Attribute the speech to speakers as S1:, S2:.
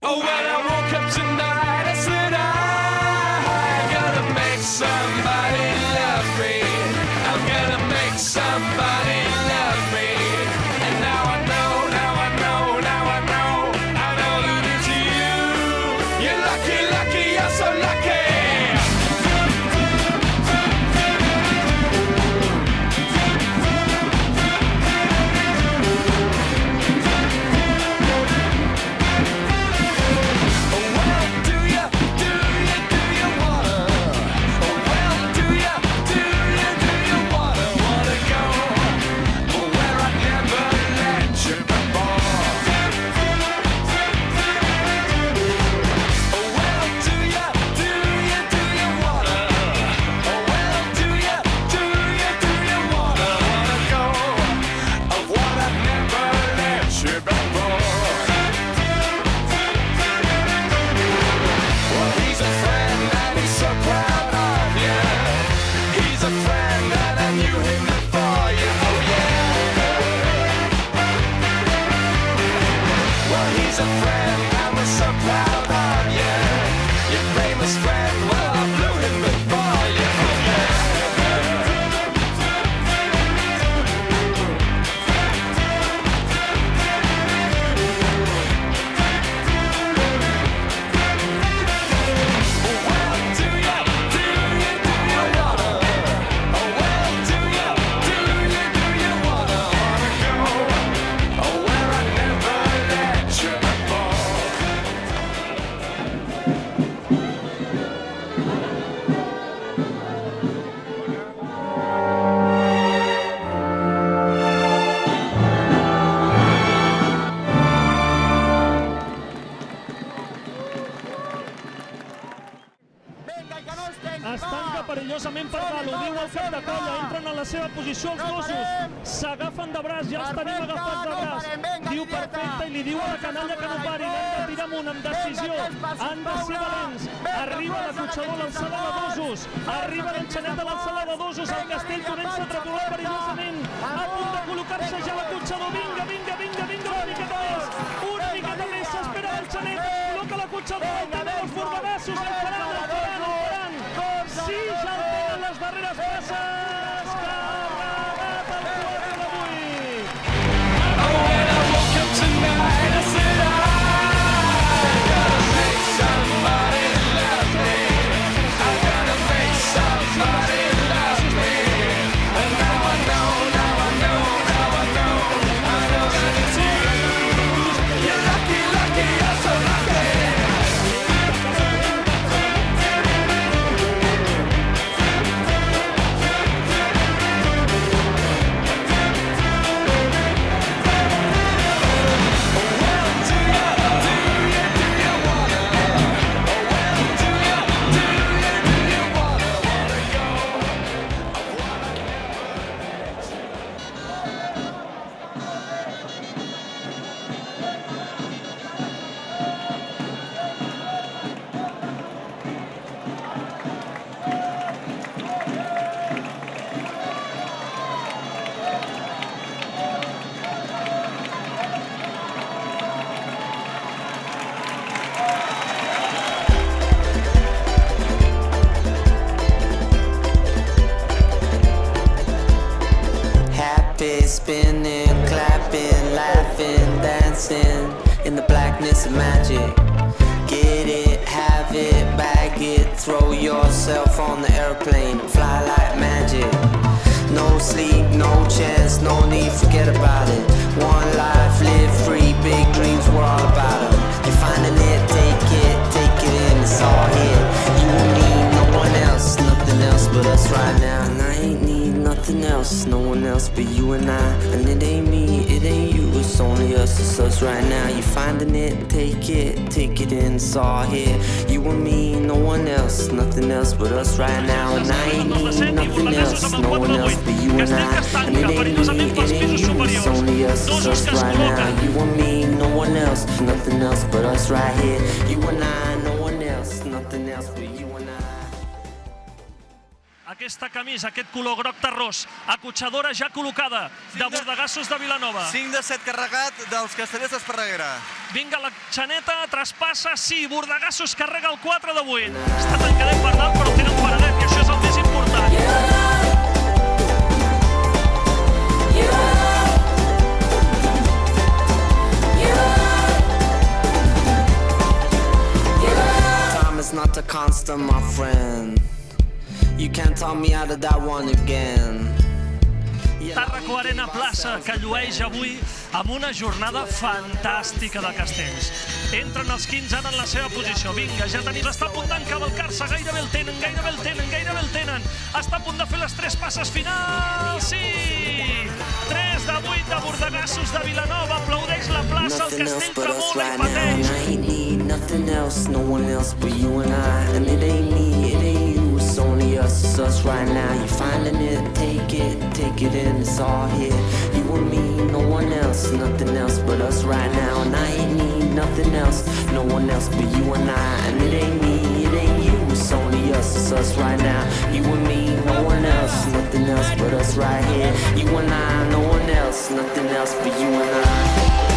S1: Oh, when I woke up tonight, I said I'm gonna make somebody love me. I'm gonna make somebody love me. And now I know, now I know, now I know, I know that it's you. You're lucky, lucky, you're so lucky.
S2: Es tanca perillosament per dalt, ho diu el cap de colla, entren en la seva posició els gossos, s'agafen de braç, ja els tenim agafats de braç, diu perfecte i li diu a la canalla que no parin, hem de tirar amunt amb decisió, han de ser valents, arriba l'acotxador a l'alçada de Dosos, arriba l'enxanet a l'alçada de Dosos, el castell comença a tremolar perillosament, a punt de col·locar-se ja l'acotxador, vinga, vinga, vinga, vinga, una miqueta més, s'espera l'enxanet, col·loca l'acotxador, el tema dels formadassos, el faran, sí, ja el tenen les darreres passes, carregat el 4 d'avui.
S1: Oh, when I woke up tonight, I said I'm gonna make somebody love me. I'm gonna make somebody love me. And now I know, now I know, now I know, I know that it's you. You're lucky, lucky, you're so lucky.
S3: Spinning, clapping, laughing, dancing in the blackness of magic. Get it, have it, bag it, throw yourself on the airplane and fly like magic. No sleep, no chance, no need, forget about it. One life, live free, big dreams, we're all about them. You're finding it, take it in, it's all here. You and me, no one else, nothing else but us right now. And I ain't need nothing else, no one else but you and I. And it ain't me, it ain't you, it's only us, it's us right now. You're finding it, take it in, it's all here. You and me, no one else, nothing else but us right now. And I ain't need nothing else, no one else but you and I. And it ain't me, it ain't you, it's only us, it's us right now. You and me, no one else, nothing else but us right here. You and I, no one else, nothing else but you and I.
S2: aquesta camisa, aquest color groc terrós, acotxadora ja col·locada de Bordegassos de Vilanova.
S4: 5 de 7 carregat dels castellers d'Esparreguera.
S2: Vinga, la Xaneta traspassa, sí, Bordegassos carrega el 4 de 8. Està tancadet per dalt, però tenen paradet, i això és el més important.
S3: Time is not a constant, my friend. You can't talk me out of that one again.
S2: Tàrraco Arena Plaça, que llueix avui amb una jornada fantàstica de castells. Entren els 15 ara en la seva posició. Vinga, ja tenim, està a punt d'encavalcar-se, gairebé el tenen, gairebé el tenen, gairebé el tenen. Està a punt de fer les 3 passes finals, sí! 3 de 8 de Bordegassos de Vilanova, aplaudeix la plaça, el castell tremola i pateix.
S3: I ain't need nothing else, no one else but you and I. And it ain't me, it ain't you, it's only us, it's us right now. You're finding it, take it in, it's all here. You and me, no one else, nothing else but us right now. And I ain't need nothing else, no one else but you and I. And it ain't me, it ain't you, it's only us, it's us right now. You and me, no one else, nothing else but us right here. You and I, no one else, nothing else but you and I.